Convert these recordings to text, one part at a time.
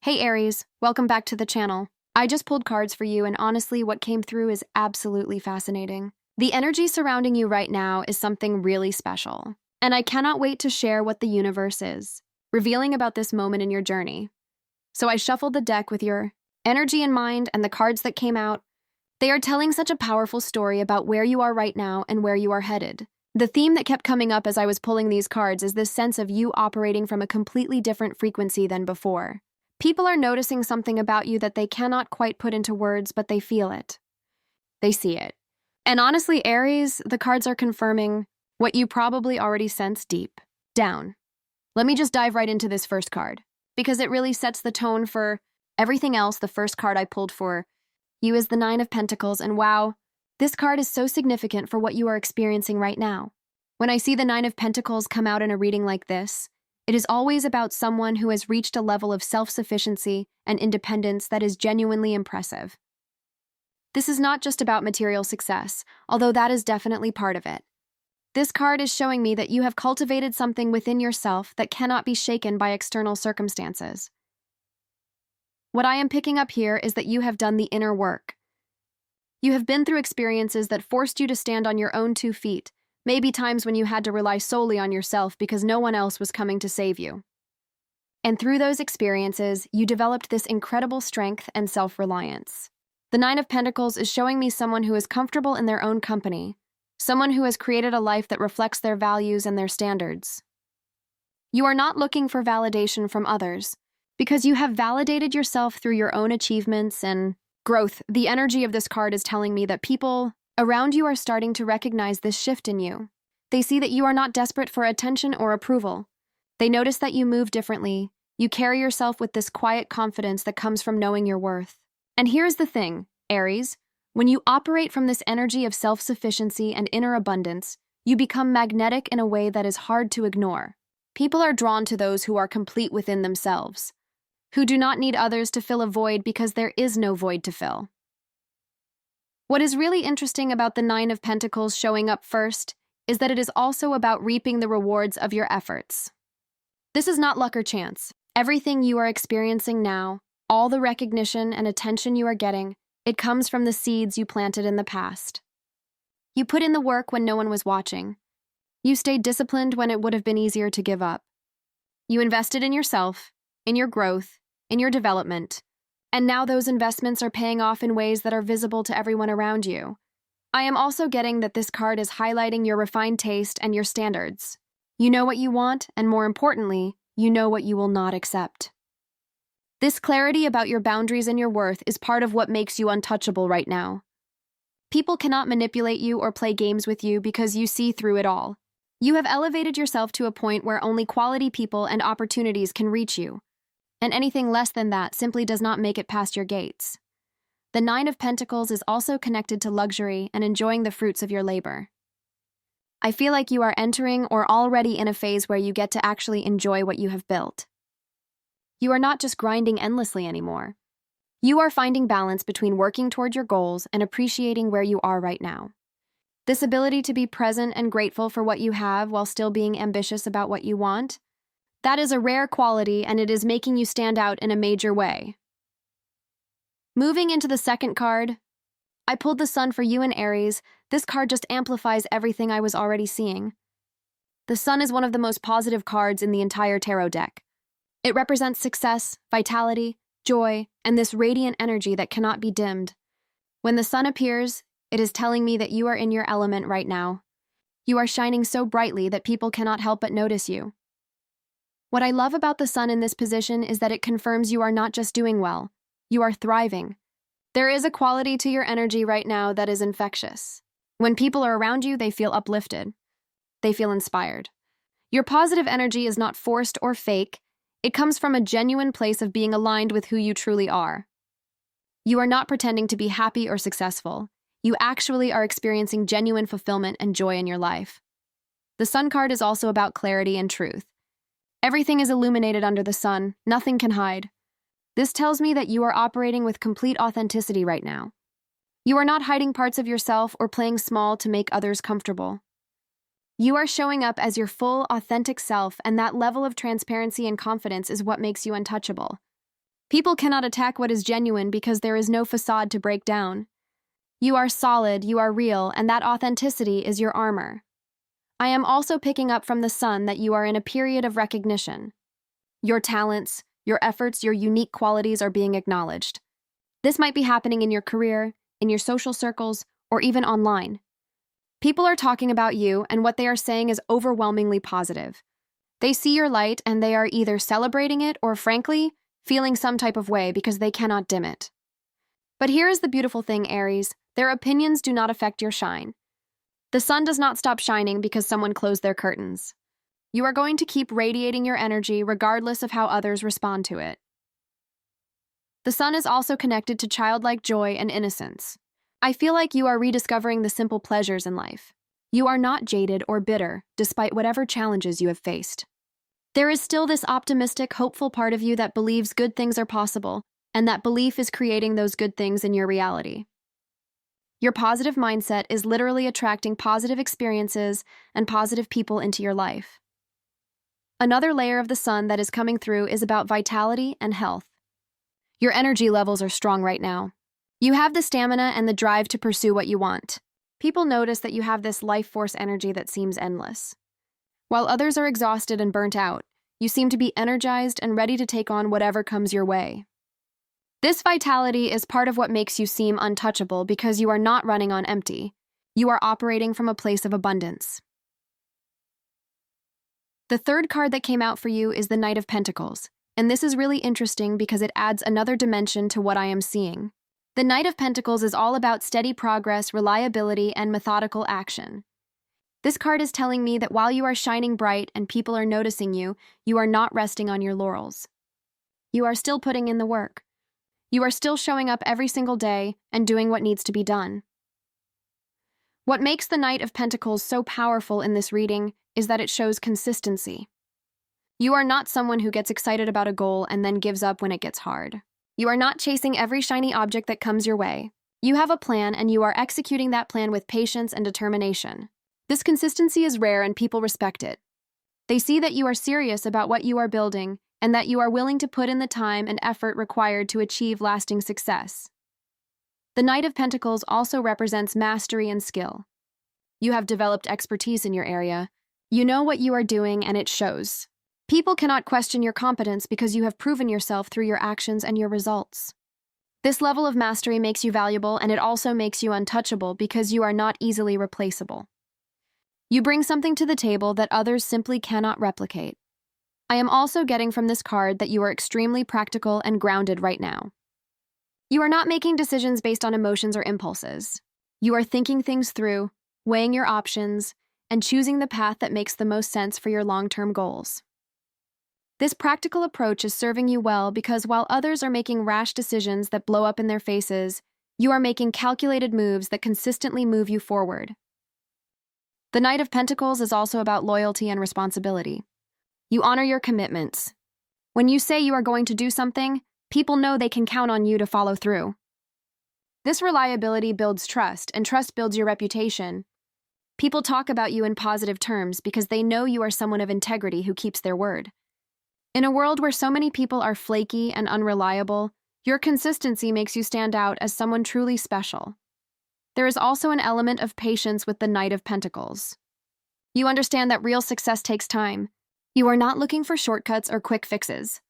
Hey Aries, welcome back to the channel. I just pulled cards for you and honestly what came through is absolutely fascinating. The energy surrounding you right now is something really special, and I cannot wait to share what the universe is, revealing about this moment in your journey. So I shuffled the deck with your energy in mind and the cards that came out. They are telling such a powerful story about where you are right now and where you are headed. The theme that kept coming up as I was pulling these cards is this sense of you operating from a completely different frequency than before. People are noticing something about you that they cannot quite put into words, but they feel it. They see it. And honestly, Aries, the cards are confirming what you probably already sense deep down. Let me just dive right into this first card, because it really sets the tone for everything else. The first card I pulled for you is the Nine of Pentacles, and wow, this card is so significant for what you are experiencing right now. When I see the Nine of Pentacles come out in a reading like this, it is always about someone who has reached a level of self-sufficiency and independence that is genuinely impressive. This is not just about material success, although that is definitely part of it. This card is showing me that you have cultivated something within yourself that cannot be shaken by external circumstances. What I am picking up here is that you have done the inner work. You have been through experiences that forced you to stand on your own 2 feet, maybe times when you had to rely solely on yourself because no one else was coming to save you. And through those experiences, you developed this incredible strength and self-reliance. The Nine of Pentacles is showing me someone who is comfortable in their own company, someone who has created a life that reflects their values and their standards. You are not looking for validation from others, because you have validated yourself through your own achievements and growth. The energy of this card is telling me that people around you are starting to recognize this shift in you. They see that you are not desperate for attention or approval. They notice that you move differently. You carry yourself with this quiet confidence that comes from knowing your worth. And here's the thing, Aries. When you operate from this energy of self-sufficiency and inner abundance, you become magnetic in a way that is hard to ignore. People are drawn to those who are complete within themselves, who do not need others to fill a void because there is no void to fill. What is really interesting about the Nine of Pentacles showing up first is that it is also about reaping the rewards of your efforts. This is not luck or chance. Everything you are experiencing now, all the recognition and attention you are getting, it comes from the seeds you planted in the past. You put in the work when no one was watching. You stayed disciplined when it would have been easier to give up. You invested in yourself, in your growth, in your development. And now those investments are paying off in ways that are visible to everyone around you. I am also getting that this card is highlighting your refined taste and your standards. You know what you want, and more importantly, you know what you will not accept. This clarity about your boundaries and your worth is part of what makes you untouchable right now. People cannot manipulate you or play games with you because you see through it all. You have elevated yourself to a point where only quality people and opportunities can reach you. And anything less than that simply does not make it past your gates. The Nine of Pentacles is also connected to luxury and enjoying the fruits of your labor. I feel like you are entering or already in a phase where you get to actually enjoy what you have built. You are not just grinding endlessly anymore. You are finding balance between working toward your goals and appreciating where you are right now. This ability to be present and grateful for what you have while still being ambitious about what you want, that is a rare quality, and it is making you stand out in a major way. Moving into the second card, I pulled the Sun for you in Aries. This card just amplifies everything I was already seeing. The Sun is one of the most positive cards in the entire tarot deck. It represents success, vitality, joy, and this radiant energy that cannot be dimmed. When the Sun appears, it is telling me that you are in your element right now. You are shining so brightly that people cannot help but notice you. What I love about the Sun in this position is that it confirms you are not just doing well, you are thriving. There is a quality to your energy right now that is infectious. When people are around you, they feel uplifted. They feel inspired. Your positive energy is not forced or fake. It comes from a genuine place of being aligned with who you truly are. You are not pretending to be happy or successful. You actually are experiencing genuine fulfillment and joy in your life. The Sun card is also about clarity and truth. Everything is illuminated under the sun. Nothing can hide. This tells me that you are operating with complete authenticity right now. You are not hiding parts of yourself or playing small to make others comfortable. You are showing up as your full, authentic self, and that level of transparency and confidence is what makes you untouchable. People cannot attack what is genuine because there is no facade to break down. You are solid, you are real, and that authenticity is your armor. I am also picking up from the sun that you are in a period of recognition. Your talents, your efforts, your unique qualities are being acknowledged. This might be happening in your career, in your social circles, or even online. People are talking about you, and what they are saying is overwhelmingly positive. They see your light, and they are either celebrating it or, frankly, feeling some type of way because they cannot dim it. But here is the beautiful thing, Aries. Their opinions do not affect your shine. The sun does not stop shining because someone closed their curtains. You are going to keep radiating your energy regardless of how others respond to it. The sun is also connected to childlike joy and innocence. I feel like you are rediscovering the simple pleasures in life. You are not jaded or bitter, despite whatever challenges you have faced. There is still this optimistic, hopeful part of you that believes good things are possible, and that belief is creating those good things in your reality. Your positive mindset is literally attracting positive experiences and positive people into your life. Another layer of the sun that is coming through is about vitality and health. Your energy levels are strong right now. You have the stamina and the drive to pursue what you want. People notice that you have this life force energy that seems endless. While others are exhausted and burnt out, you seem to be energized and ready to take on whatever comes your way. This vitality is part of what makes you seem untouchable because you are not running on empty. You are operating from a place of abundance. The third card that came out for you is the Knight of Pentacles, and this is really interesting because it adds another dimension to what I am seeing. The Knight of Pentacles is all about steady progress, reliability, and methodical action. This card is telling me that while you are shining bright and people are noticing you, you are not resting on your laurels. You are still putting in the work. You are still showing up every single day and doing what needs to be done. What makes the Knight of Pentacles so powerful in this reading is that it shows consistency. You are not someone who gets excited about a goal and then gives up when it gets hard. You are not chasing every shiny object that comes your way. You have a plan and you are executing that plan with patience and determination. This consistency is rare and people respect it. They see that you are serious about what you are building and that you are willing to put in the time and effort required to achieve lasting success. The Knight of Pentacles also represents mastery and skill. You have developed expertise in your area. You know what you are doing and it shows. People cannot question your competence because you have proven yourself through your actions and your results. This level of mastery makes you valuable and it also makes you untouchable because you are not easily replaceable. You bring something to the table that others simply cannot replicate. I am also getting from this card that you are extremely practical and grounded right now. You are not making decisions based on emotions or impulses. You are thinking things through, weighing your options, and choosing the path that makes the most sense for your long-term goals. This practical approach is serving you well because while others are making rash decisions that blow up in their faces, you are making calculated moves that consistently move you forward. The Knight of Pentacles is also about loyalty and responsibility. You honor your commitments. When you say you are going to do something, people know they can count on you to follow through. This reliability builds trust, and trust builds your reputation. People talk about you in positive terms because they know you are someone of integrity who keeps their word. In a world where so many people are flaky and unreliable, your consistency makes you stand out as someone truly special. There is also an element of patience with the Knight of Pentacles. You understand that real success takes time. You are not looking for shortcuts or quick fixes.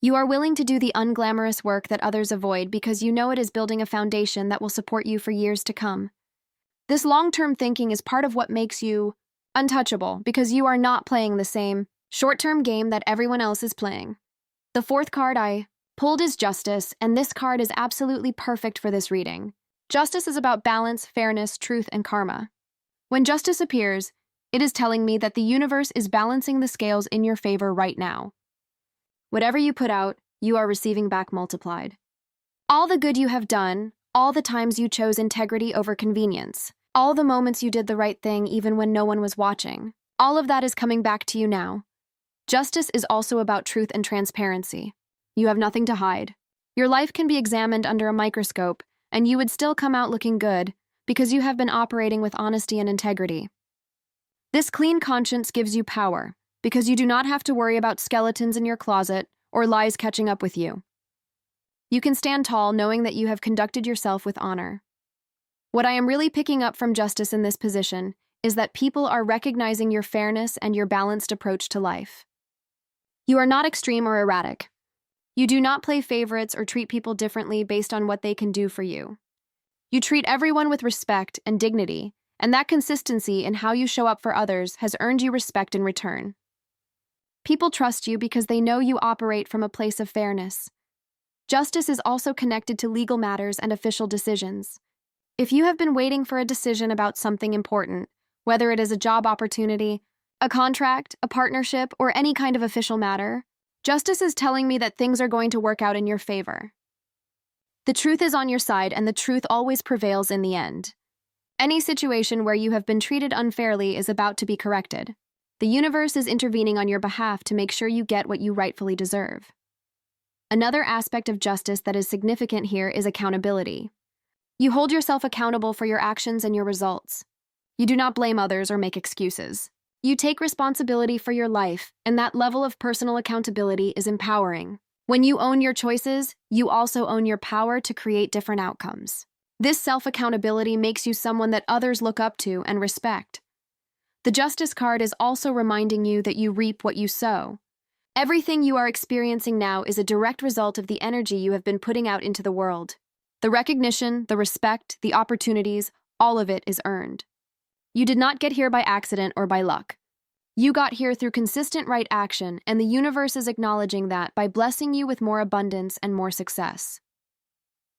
You are willing to do the unglamorous work that others avoid because you know it is building a foundation that will support you for years to come. This long-term thinking is part of what makes you untouchable because you are not playing the same short-term game that everyone else is playing. The fourth card I pulled is Justice, and this card is absolutely perfect for this reading. Justice is about balance, fairness, truth, and karma. When justice appears, it is telling me that the universe is balancing the scales in your favor right now. Whatever you put out, you are receiving back multiplied. All the good you have done, all the times you chose integrity over convenience, all the moments you did the right thing even when no one was watching, all of that is coming back to you now. Justice is also about truth and transparency. You have nothing to hide. Your life can be examined under a microscope, and you would still come out looking good because you have been operating with honesty and integrity. This clean conscience gives you power because you do not have to worry about skeletons in your closet or lies catching up with you. You can stand tall knowing that you have conducted yourself with honor. What I am really picking up from Justice in this position is that people are recognizing your fairness and your balanced approach to life. You are not extreme or erratic. You do not play favorites or treat people differently based on what they can do for you. You treat everyone with respect and dignity, and that consistency in how you show up for others has earned you respect in return. People trust you because they know you operate from a place of fairness. Justice is also connected to legal matters and official decisions. If you have been waiting for a decision about something important, whether it is a job opportunity, a contract, a partnership, or any kind of official matter, Justice is telling me that things are going to work out in your favor. The truth is on your side, and the truth always prevails in the end. Any situation where you have been treated unfairly is about to be corrected. The universe is intervening on your behalf to make sure you get what you rightfully deserve. Another aspect of justice that is significant here is accountability. You hold yourself accountable for your actions and your results. You do not blame others or make excuses. You take responsibility for your life, and that level of personal accountability is empowering. When you own your choices, you also own your power to create different outcomes. This self-accountability makes you someone that others look up to and respect. The Justice card is also reminding you that you reap what you sow. Everything you are experiencing now is a direct result of the energy you have been putting out into the world. The recognition, the respect, the opportunities, all of it is earned. You did not get here by accident or by luck. You got here through consistent right action, and the universe is acknowledging that by blessing you with more abundance and more success.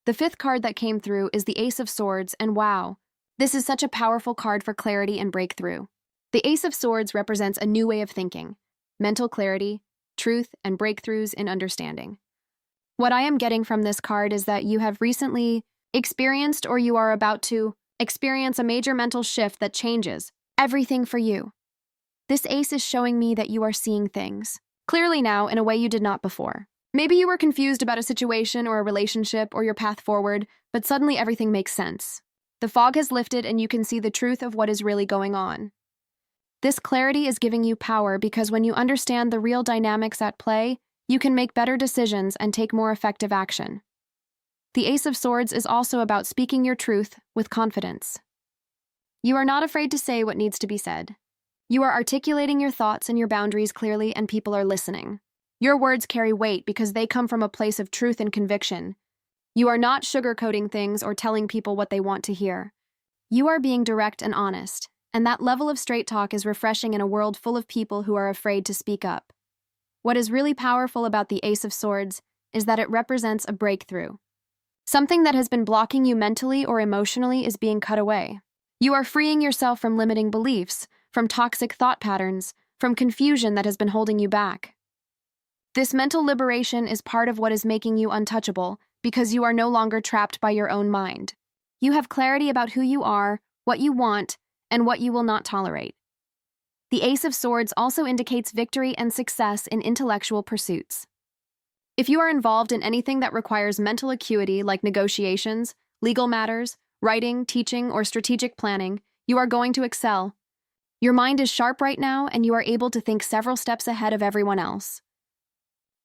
The fifth card that came through is the Ace of Swords, and wow, this is such a powerful card for clarity and breakthrough. The Ace of Swords represents a new way of thinking, mental clarity, truth, and breakthroughs in understanding. What I am getting from this card is that you have recently experienced or you are about to experience a major mental shift that changes everything for you. This ace is showing me that you are seeing things clearly now in a way you did not before. Maybe you were confused about a situation or a relationship or your path forward, but suddenly everything makes sense. The fog has lifted and you can see the truth of what is really going on. This clarity is giving you power because when you understand the real dynamics at play, you can make better decisions and take more effective action. The Ace of Swords is also about speaking your truth with confidence. You are not afraid to say what needs to be said. You are articulating your thoughts and your boundaries clearly, and people are listening. Your words carry weight because they come from a place of truth and conviction. You are not sugarcoating things or telling people what they want to hear. You are being direct and honest, and that level of straight talk is refreshing in a world full of people who are afraid to speak up. What is really powerful about the Ace of Swords is that it represents a breakthrough. Something that has been blocking you mentally or emotionally is being cut away. You are freeing yourself from limiting beliefs, from toxic thought patterns, from confusion that has been holding you back. This mental liberation is part of what is making you untouchable because you are no longer trapped by your own mind. You have clarity about who you are, what you want, and what you will not tolerate. The Ace of Swords also indicates victory and success in intellectual pursuits. If you are involved in anything that requires mental acuity like negotiations, legal matters, writing, teaching, or strategic planning, you are going to excel. Your mind is sharp right now, and you are able to think several steps ahead of everyone else.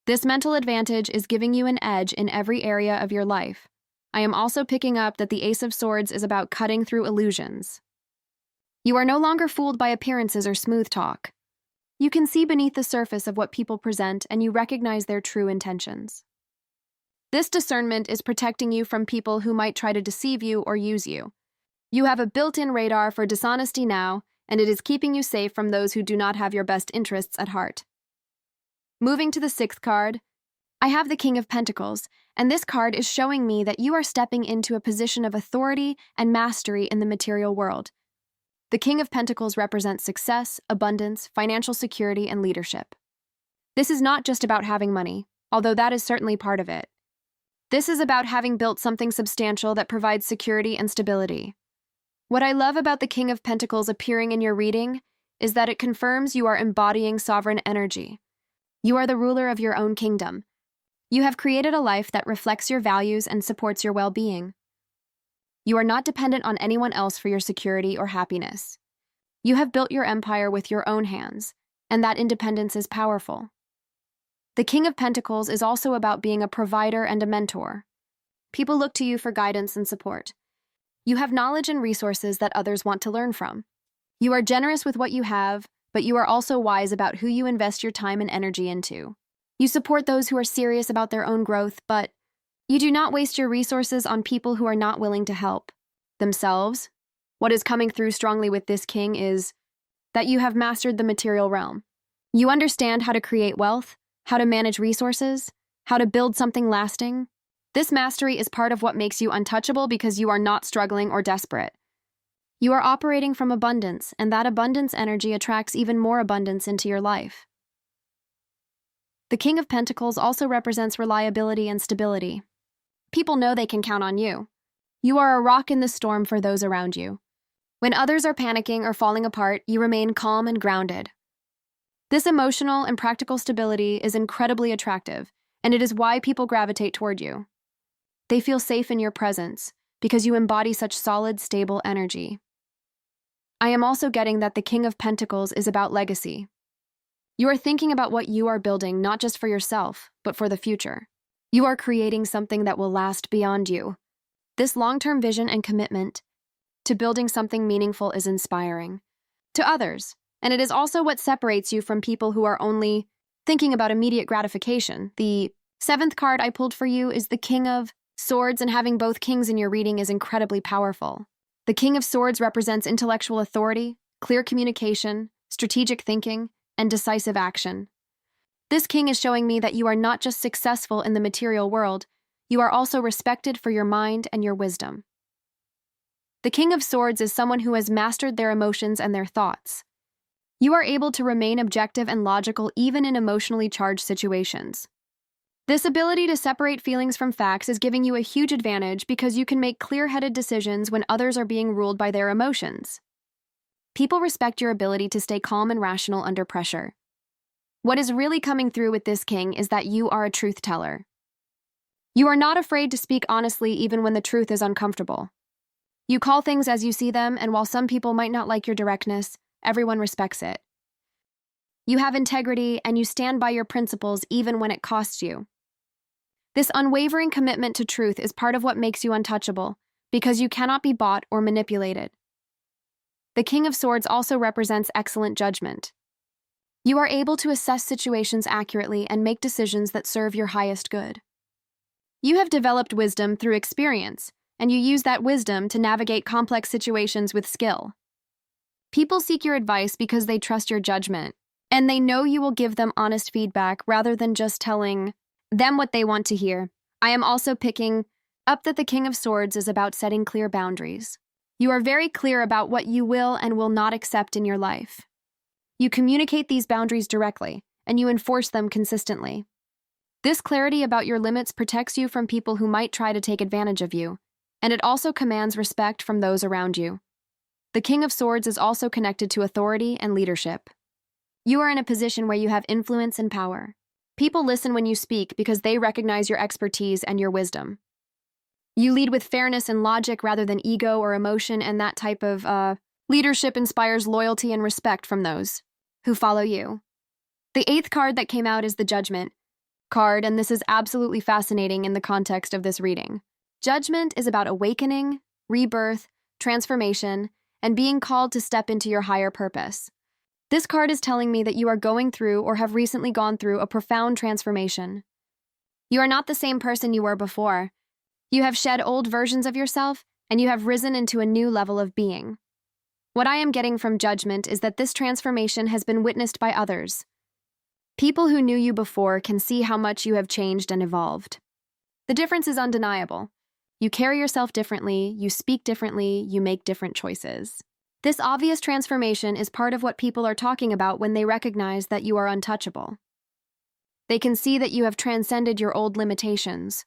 This mental advantage is giving you an edge in every area of your life. I am also picking up that the Ace of Swords is about cutting through illusions. You are no longer fooled by appearances or smooth talk. You can see beneath the surface of what people present, and you recognize their true intentions. This discernment is protecting you from people who might try to deceive you or use you. You have a built-in radar for dishonesty now, and it is keeping you safe from those who do not have your best interests at heart. Moving to the sixth card, I have the King of Pentacles, and this card is showing me that you are stepping into a position of authority and mastery in the material world. The King of Pentacles represents success, abundance, financial security, and leadership. This is not just about having money, although that is certainly part of it. This is about having built something substantial that provides security and stability. What I love about the King of Pentacles appearing in your reading is that it confirms you are embodying sovereign energy. You are the ruler of your own kingdom. You have created a life that reflects your values and supports your well-being. You are not dependent on anyone else for your security or happiness. You have built your empire with your own hands, and that independence is powerful. The King of Pentacles is also about being a provider and a mentor. People look to you for guidance and support. You have knowledge and resources that others want to learn from. You are generous with what you have, but you are also wise about who you invest your time and energy into. You support those who are serious about their own growth, but you do not waste your resources on people who are not willing to help themselves. What is coming through strongly with this king is that you have mastered the material realm. You understand how to create wealth, how to manage resources, how to build something lasting. This mastery is part of what makes you untouchable because you are not struggling or desperate. You are operating from abundance, and that abundance energy attracts even more abundance into your life. The King of Pentacles also represents reliability and stability. People know they can count on you. You are a rock in the storm for those around you. When others are panicking or falling apart, you remain calm and grounded. This emotional and practical stability is incredibly attractive, and it is why people gravitate toward you. They feel safe in your presence because you embody such solid, stable energy. I am also getting that the King of Pentacles is about legacy. You are thinking about what you are building not just for yourself, but for the future. You are creating something that will last beyond you. This long-term vision and commitment to building something meaningful is inspiring to others, and it is also what separates you from people who are only thinking about immediate gratification. The 7th card I pulled for you is the King of Swords, and having both kings in your reading is incredibly powerful. The King of Swords represents intellectual authority, clear communication, strategic thinking, and decisive action. This king is showing me that you are not just successful in the material world, you are also respected for your mind and your wisdom. The King of Swords is someone who has mastered their emotions and their thoughts. You are able to remain objective and logical even in emotionally charged situations. This ability to separate feelings from facts is giving you a huge advantage because you can make clear-headed decisions when others are being ruled by their emotions. People respect your ability to stay calm and rational under pressure. What is really coming through with this king is that you are a truth teller. You are not afraid to speak honestly even when the truth is uncomfortable. You call things as you see them, and while some people might not like your directness, everyone respects it. You have integrity, and you stand by your principles even when it costs you. This unwavering commitment to truth is part of what makes you untouchable, because you cannot be bought or manipulated. The King of Swords also represents excellent judgment. You are able to assess situations accurately and make decisions that serve your highest good. You have developed wisdom through experience, and you use that wisdom to navigate complex situations with skill. People seek your advice because they trust your judgment, and they know you will give them honest feedback rather than just telling them what they want to hear. I am also picking up that the King of Swords is about setting clear boundaries. You are very clear about what you will and will not accept in your life. You communicate these boundaries directly, and you enforce them consistently. This clarity about your limits protects you from people who might try to take advantage of you, and it also commands respect from those around you. The King of Swords is also connected to authority and leadership. You are in a position where you have influence and power. People listen when you speak because they recognize your expertise and your wisdom. You lead with fairness and logic rather than ego or emotion, and that type of leadership inspires loyalty and respect from those who follow you. The 8th card that came out is the Judgment card, and this is absolutely fascinating in the context of this reading. Judgment is about awakening, rebirth, transformation, and being called to step into your higher purpose. This card is telling me that you are going through or have recently gone through a profound transformation. You are not the same person you were before. You have shed old versions of yourself, and you have risen into a new level of being. What I am getting from Judgment is that this transformation has been witnessed by others. People who knew you before can see how much you have changed and evolved. The difference is undeniable. You carry yourself differently, you speak differently, you make different choices. This obvious transformation is part of what people are talking about when they recognize that you are untouchable. They can see that you have transcended your old limitations.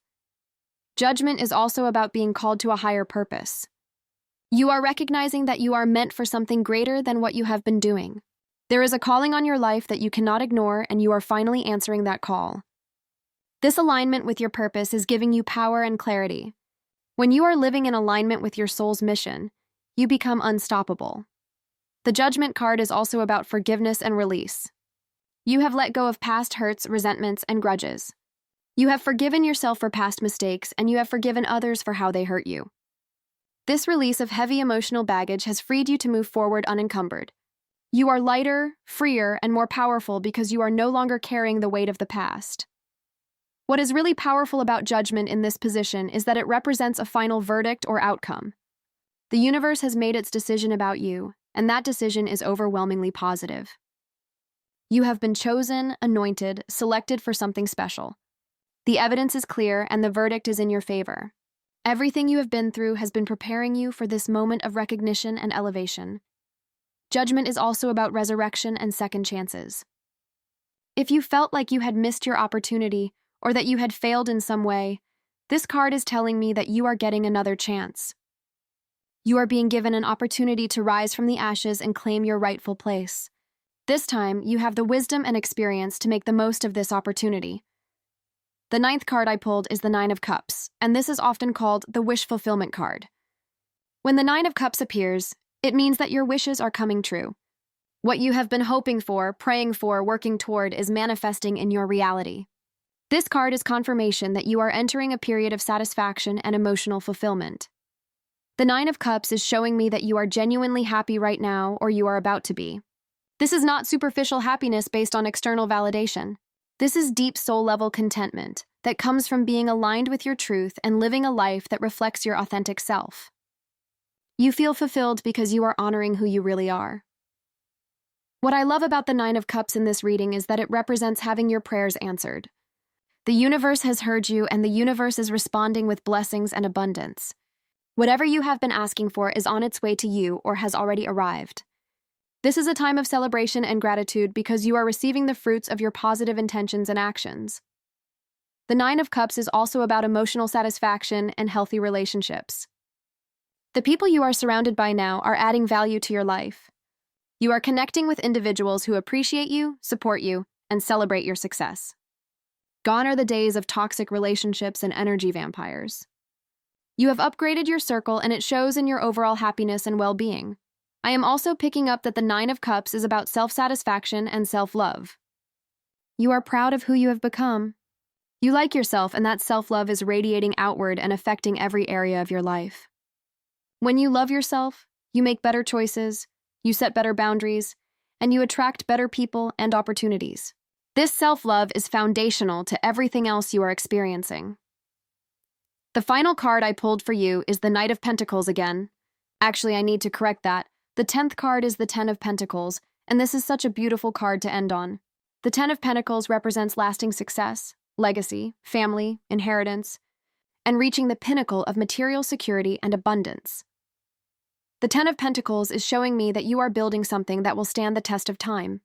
Judgment is also about being called to a higher purpose. You are recognizing that you are meant for something greater than what you have been doing. There is a calling on your life that you cannot ignore, and you are finally answering that call. This alignment with your purpose is giving you power and clarity. When you are living in alignment with your soul's mission, you become unstoppable. The Judgment card is also about forgiveness and release. You have let go of past hurts, resentments, and grudges. You have forgiven yourself for past mistakes, and you have forgiven others for how they hurt you. This release of heavy emotional baggage has freed you to move forward unencumbered. You are lighter, freer, and more powerful because you are no longer carrying the weight of the past. What is really powerful about judgment in this position is that it represents a final verdict or outcome. The universe has made its decision about you, and that decision is overwhelmingly positive. You have been chosen, anointed, selected for something special. The evidence is clear, and the verdict is in your favor. Everything you have been through has been preparing you for this moment of recognition and elevation. Judgment is also about resurrection and second chances. If you felt like you had missed your opportunity or that you had failed in some way, this card is telling me that you are getting another chance. You are being given an opportunity to rise from the ashes and claim your rightful place. This time, you have the wisdom and experience to make the most of this opportunity. The 9th card I pulled is the 9 of Cups, and this is often called the wish fulfillment card. When the 9 of Cups appears, it means that your wishes are coming true. What you have been hoping for, praying for, working toward is manifesting in your reality. This card is confirmation that you are entering a period of satisfaction and emotional fulfillment. The 9 of Cups is showing me that you are genuinely happy right now, or you are about to be. This is not superficial happiness based on external validation. This is deep soul-level contentment that comes from being aligned with your truth and living a life that reflects your authentic self. You feel fulfilled because you are honoring who you really are. What I love about the 9 of Cups in this reading is that it represents having your prayers answered. The universe has heard you, and the universe is responding with blessings and abundance. Whatever you have been asking for is on its way to you or has already arrived. This is a time of celebration and gratitude because you are receiving the fruits of your positive intentions and actions. The 9 of Cups is also about emotional satisfaction and healthy relationships. The people you are surrounded by now are adding value to your life. You are connecting with individuals who appreciate you, support you, and celebrate your success. Gone are the days of toxic relationships and energy vampires. You have upgraded your circle, and it shows in your overall happiness and well-being. I am also picking up that the 9 of Cups is about self-satisfaction and self-love. You are proud of who you have become. You like yourself, and that self-love is radiating outward and affecting every area of your life. When you love yourself, you make better choices, you set better boundaries, and you attract better people and opportunities. This self-love is foundational to everything else you are experiencing. The final card I pulled for you is the Knight of Pentacles again. Actually, I need to correct that. The 10th card is the 10 of Pentacles, and this is such a beautiful card to end on. The 10 of Pentacles represents lasting success, legacy, family, inheritance, and reaching the pinnacle of material security and abundance. The 10 of Pentacles is showing me that you are building something that will stand the test of time.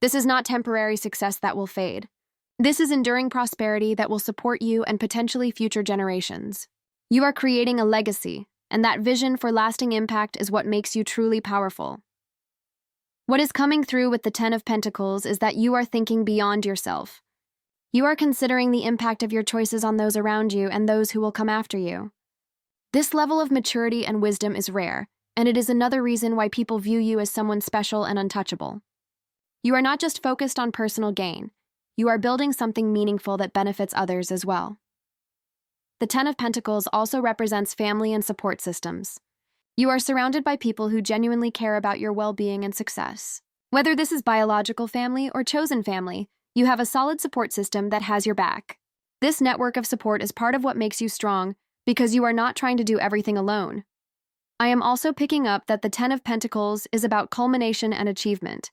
This is not temporary success that will fade. This is enduring prosperity that will support you and potentially future generations. You are creating a legacy, and that vision for lasting impact is what makes you truly powerful. What is coming through with the 10 of Pentacles is that you are thinking beyond yourself. You are considering the impact of your choices on those around you and those who will come after you. This level of maturity and wisdom is rare, and it is another reason why people view you as someone special and untouchable. You are not just focused on personal gain. You are building something meaningful that benefits others as well. The 10 of Pentacles also represents family and support systems. You are surrounded by people who genuinely care about your well-being and success. Whether this is biological family or chosen family, you have a solid support system that has your back. This network of support is part of what makes you strong because you are not trying to do everything alone. I am also picking up that the 10 of Pentacles is about culmination and achievement.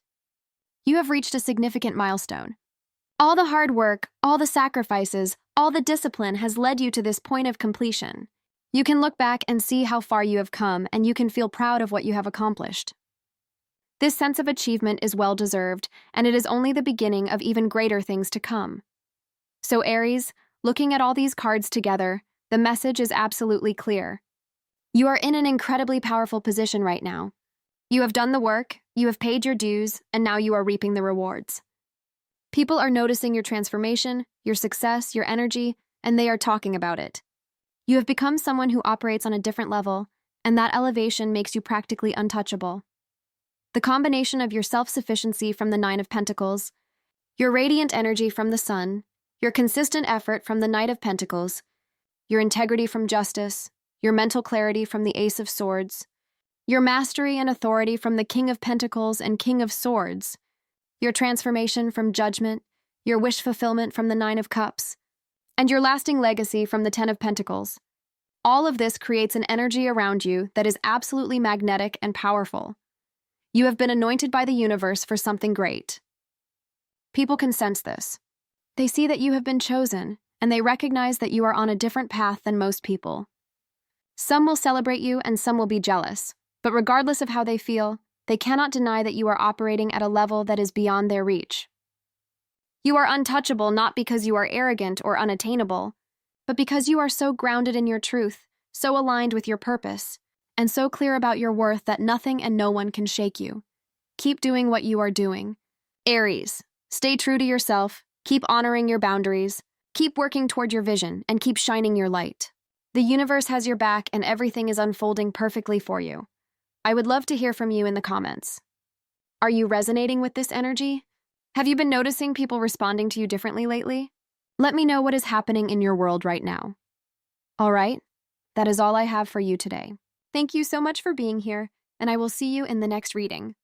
You have reached a significant milestone. All the hard work, all the sacrifices, all the discipline has led you to this point of completion. You can look back and see how far you have come, and you can feel proud of what you have accomplished. This sense of achievement is well-deserved, and it is only the beginning of even greater things to come. So Aries, looking at all these cards together, the message is absolutely clear. You are in an incredibly powerful position right now. You have done the work, you have paid your dues, and now you are reaping the rewards. People are noticing your transformation, your success, your energy, and they are talking about it. You have become someone who operates on a different level, and that elevation makes you practically untouchable. The combination of your self-sufficiency from the 9 of Pentacles, Your radiant energy from the Sun, your consistent effort from the Knight of Pentacles, your integrity from Justice, your mental clarity from the Ace of Swords, your mastery and authority from the King of Pentacles and King of Swords, your transformation from Judgment, your wish fulfillment from the Nine of Cups, and your lasting legacy from the Ten of Pentacles. All of this creates an energy around you that is absolutely magnetic and powerful. You have been anointed by the universe for something great. People can sense this. They see that you have been chosen, and they recognize that you are on a different path than most people. Some will celebrate you and some will be jealous, but regardless of how they feel, they cannot deny that you are operating at a level that is beyond their reach. You are untouchable not because you are arrogant or unattainable, but because you are so grounded in your truth, so aligned with your purpose, and so clear about your worth that nothing and no one can shake you. Keep doing what you are doing. Aries, stay true to yourself, keep honoring your boundaries, keep working toward your vision, and keep shining your light. The universe has your back and everything is unfolding perfectly for you. I would love to hear from you in the comments. Are you resonating with this energy? Have you been noticing people responding to you differently lately? Let me know what is happening in your world right now. All right, that is all I have for you today. Thank you so much for being here, and I will see you in the next reading.